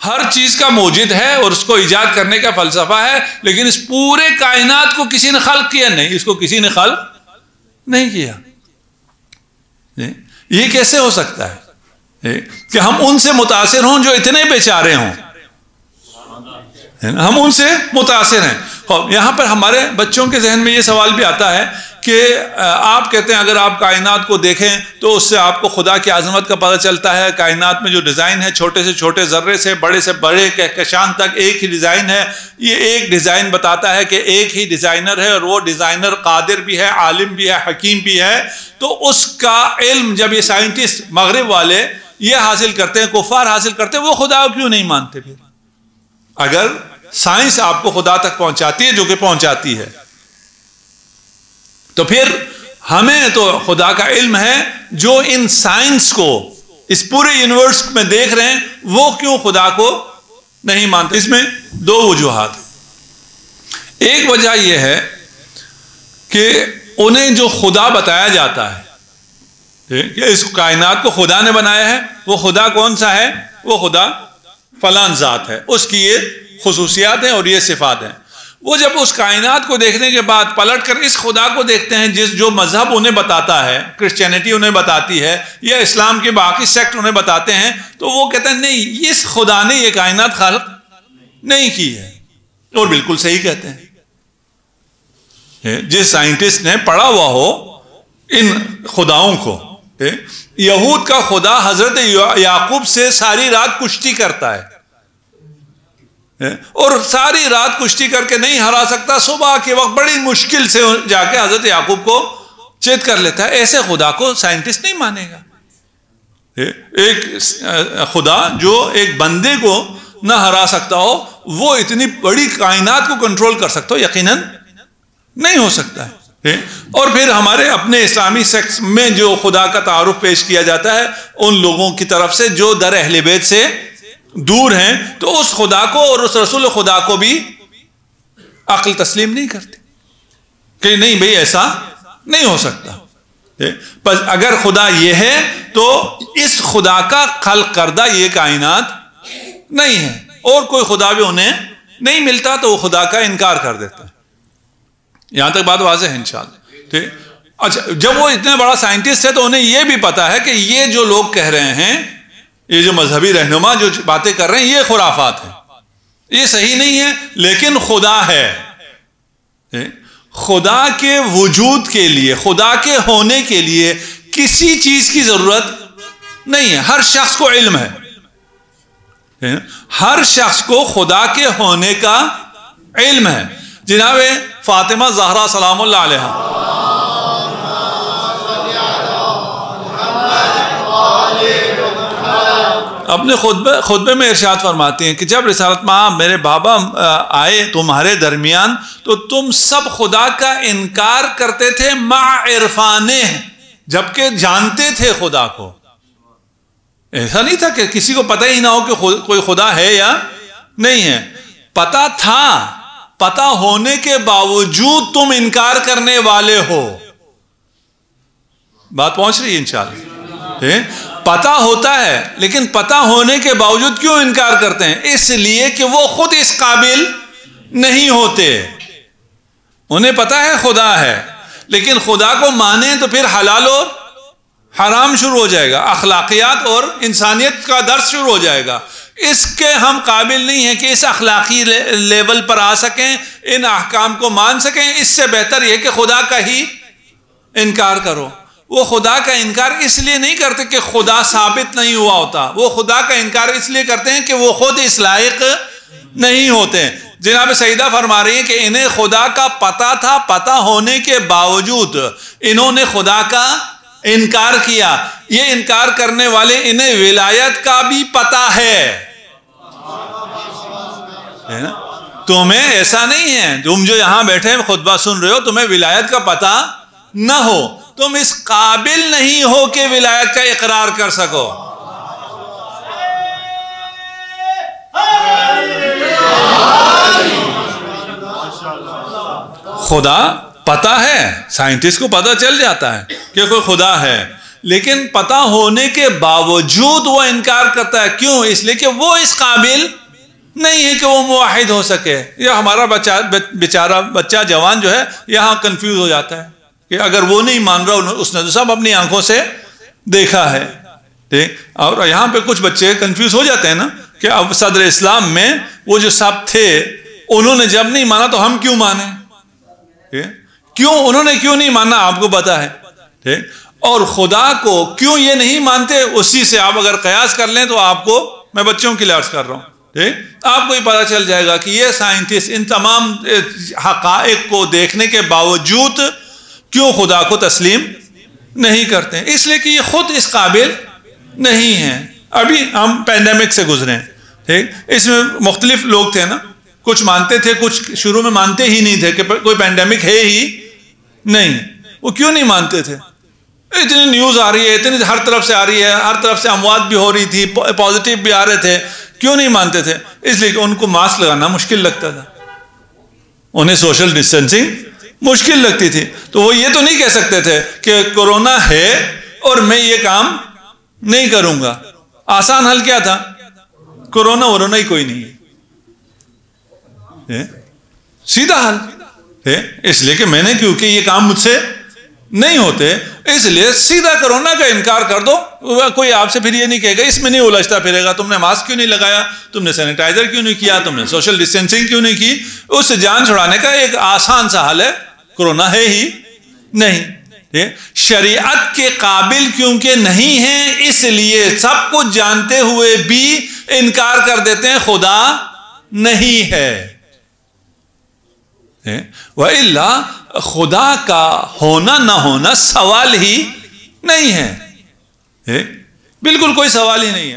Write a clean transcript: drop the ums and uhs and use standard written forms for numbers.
ہر چیز کا موجد ہے اور اس کو ایجاد کرنے کا فلسفہ ہے، لیکن اس پورے کائنات کو کسی نے خلق کیا نہیں، اس کو کسی نے خلق نہیں کیا۔ یہ کیسے ہو سکتا ہے کہ ہم ان سے متاثر ہوں جو اتنے بیچارے ہوں؟ ہم ان سے متاثر ہیں۔ یہاں پر ہمارے بچوں کے ذہن میں یہ سوال بھی آتا ہے کہ آپ کہتے ہیں اگر آپ کائنات کو دیکھیں تو اس سے آپ کو خدا کی عظمت کا پتہ چلتا ہے، کائنات میں جو ڈیزائن ہے چھوٹے سے چھوٹے ذرے سے بڑے کہکشان تک ایک ہی ڈیزائن ہے، یہ ایک ڈیزائن بتاتا ہے کہ ایک ہی ڈیزائنر ہے، اور وہ ڈیزائنر قادر بھی ہے، عالم بھی ہے، حکیم بھی ہے۔ تو اس کا علم جب یہ سائنٹسٹ مغرب والے یہ حاصل کرتے ہیں، کفار حاصل کرتے ہیں، وہ خدا کیوں نہیں مانتے؟ پھر اگر سائنس آپ کو خدا تک پہنچاتی ہے، جو کہ پہنچاتی ہے، تو پھر ہمیں تو خدا کا علم ہے، جو ان سائنس کو اس پورے یونیورس میں دیکھ رہے ہیں، وہ کیوں خدا کو نہیں مانتے؟ اس میں دو وجوہات۔ ایک وجہ یہ ہے کہ انہیں جو خدا بتایا جاتا ہے کہ اس کائنات کو خدا نے بنایا ہے، وہ خدا کون سا ہے؟ وہ خدا فلان ذات ہے، اس کی یہ خصوصیات ہیں اور یہ صفات ہیں۔ وہ جب اس کائنات کو دیکھنے کے بعد پلٹ کر اس خدا کو دیکھتے ہیں جو مذہب انہیں بتاتا ہے، کرسچینٹی انہیں بتاتی ہے یا اسلام کے باقی سیکٹ انہیں بتاتے ہیں، تو وہ کہتے ہیں نہیں، اس خدا نے یہ کائنات خلق نہیں کی ہے، اور بالکل صحیح کہتے ہیں۔ جس سائنٹسٹ نے پڑھا ہوا ہو ان خداؤں کو، یہود کا خدا حضرت یعقوب سے ساری رات کشتی کرتا ہے، اور ساری رات کشتی کر کے نہیں ہرا سکتا، صبح کے وقت بڑی مشکل سے جا کے حضرت یعقوب کو چیت کر لیتا ہے۔ ایسے خدا کو سائنٹسٹ نہیں مانے گا۔ ایک خدا جو ایک بندے کو نہ ہرا سکتا ہو، وہ اتنی بڑی کائنات کو کنٹرول کر سکتا ہو، یقیناً نہیں ہو سکتا ہے۔ اور پھر ہمارے اپنے اسلامی سیکٹس میں جو خدا کا تعارف پیش کیا جاتا ہے ان لوگوں کی طرف سے جو در اہل بیت سے دور ہیں، تو اس خدا کو اور اس رسول خدا کو بھی عقل تسلیم نہیں کرتے کہ نہیں بھئی ایسا نہیں ہو سکتا۔ بس اگر خدا یہ ہے تو اس خدا کا خلق کردہ یہ کائنات نہیں ہے، اور کوئی خدا بھی انہیں نہیں ملتا، تو وہ خدا کا انکار کر دیتا ہے۔ یہاں تک بات واضح ہے انشاءاللہ، ٹھیک۔ اچھا، جب وہ اتنے بڑا سائنٹسٹ ہے تو انہیں یہ بھی پتا ہے کہ یہ جو لوگ کہہ رہے ہیں، یہ جو مذہبی رہنما جو باتیں کر رہے ہیں، یہ خرافات ہیں، یہ صحیح نہیں ہے، لیکن خدا ہے۔ خدا کے وجود کے لیے، خدا کے ہونے کے لیے کسی چیز کی ضرورت نہیں ہے۔ ہر شخص کو علم ہے، ہر شخص کو خدا کے ہونے کا علم ہے۔ جناب فاطمہ زہرا سلام اللہ علیہا اپنے خطبے میں ارشاد فرماتی ہیں کہ جب رسالت ماں میرے بابا آئے تمہارے درمیان تو تم سب خدا کا انکار کرتے تھے مع عرفانے، جبکہ جانتے تھے خدا کو۔ ایسا نہیں تھا کہ کسی کو پتہ ہی نہ ہو کہ کوئی خدا ہے یا نہیں ہے، پتہ تھا، پتہ ہونے کے باوجود تم انکار کرنے والے ہو۔ بات پہنچ رہی ہے انشاءاللہ۔ پتہ ہوتا ہے لیکن پتہ ہونے کے باوجود کیوں انکار کرتے ہیں؟ اس لیے کہ وہ خود اس قابل نہیں ہوتے۔ انہیں پتہ ہے خدا ہے، لیکن خدا کو مانیں تو پھر حلال اور حرام شروع ہو جائے گا، اخلاقیات اور انسانیت کا درس شروع ہو جائے گا۔ اس کے ہم قابل نہیں ہیں کہ اس اخلاقی لیول پر آ سکیں، ان احکام کو مان سکیں۔ اس سے بہتر یہ کہ خدا کا ہی انکار کرو۔ وہ خدا کا انکار اس لیے نہیں کرتے کہ خدا ثابت نہیں ہوا ہوتا، وہ خدا کا انکار اس لیے کرتے ہیں کہ وہ خود اس لائق نہیں ہوتے۔ جناب سیدہ فرما رہی ہیں کہ انہیں خدا کا پتہ تھا، پتہ ہونے کے باوجود انہوں نے خدا کا انکار کیا۔ یہ انکار کرنے والے انہیں ولایت کا بھی پتہ ہے نا؟ تمہیں ایسا نہیں ہے، تم جو یہاں بیٹھے خطبہ سن رہے ہو تمہیں ولایت کا پتہ نہ ہو، تم اس قابل نہیں ہو کہ ولایت کا اقرار کر سکو۔ خدا پتہ ہے، سائنٹسٹ کو پتہ چل جاتا ہے کہ کوئی خدا ہے، لیکن پتہ ہونے کے باوجود وہ انکار کرتا ہے. کیوں؟ اس لیے کہ وہ اس قابل نہیں ہے کہ وہ موحد ہو سکے. یا ہمارا بیچارہ بچہ جوان جو ہے یہاں کنفیوز ہو جاتا ہے کہ اگر وہ نہیں مان رہا، اس نے تو سب اپنی آنکھوں سے دیکھا ہے. اور یہاں پہ کچھ بچے کنفیوز ہو جاتے ہیں نا کہ اب صدر اسلام میں وہ جو سب تھے انہوں نے جب نہیں مانا تو ہم کیوں مانیں؟ کیوں انہوں نے کیوں نہیں مانا آپ کو پتا ہے. اور خدا کو کیوں یہ نہیں مانتے، اسی سے آپ اگر قیاس کر لیں تو آپ کو، میں بچوں کے لیے عرض کر رہا ہوں، آپ کو یہ پتا چل جائے گا کہ یہ سائنٹسٹ ان تمام حقائق کو دیکھنے کے باوجود کیوں خدا کو تسلیم نہیں کرتے ہیں. اس لیے کہ یہ خود اس قابل نہیں ہیں. ابھی ہم پینڈیمک سے گزرے ہیں، ٹھیک، اس میں مختلف لوگ تھے نا، کچھ مانتے تھے، کچھ شروع میں مانتے ہی نہیں تھے کہ کوئی پینڈیمک ہے ہی نہیں. وہ کیوں نہیں مانتے تھے؟ اتنی نیوز آ رہی ہے، اتنی ہر طرف سے آ رہی ہے، ہر طرف سے اموات بھی ہو رہی تھی، پازیٹیو بھی آ رہے تھے. کیوں نہیں مانتے تھے؟ اس لیے کہ ان کو ماسک لگانا مشکل لگتا تھا، انہیں سوشل ڈسٹینسنگ مشکل لگتی تھی. تو وہ یہ تو نہیں کہہ سکتے تھے کہ کورونا ہے اور میں یہ کام نہیں کروں گا. آسان حل کیا تھا؟ کورونا ورونا ہی کوئی نہیں ہے، سیدھا حل ہے. اس لیے کہ میں نے، کیونکہ یہ کام مجھ سے نہیں ہوتے، اس لیے سیدھا کورونا کا انکار کر دو. کوئی آپ سے پھر یہ نہیں کہے گا، اس میں نہیں الجھتا پھرے گا، تم نے ماسک کیوں نہیں لگایا، تم نے سینیٹائزر کیوں نہیں کیا، تم نے سوشل ڈسٹینسنگ کیوں نہیں کی. اس سے جان چھڑانے کا ایک آسان سا حل ہے، کورونا ہے ہی نہیں. شریعت کے قابل کیونکہ نہیں ہیں، اس لیے سب کچھ جانتے ہوئے بھی انکار کر دیتے ہیں خدا نہیں ہے. وَإِلَّا خدا کا ہونا نہ ہونا سوال ہی نہیں ہے، بالکل کوئی سوال ہی نہیں ہے.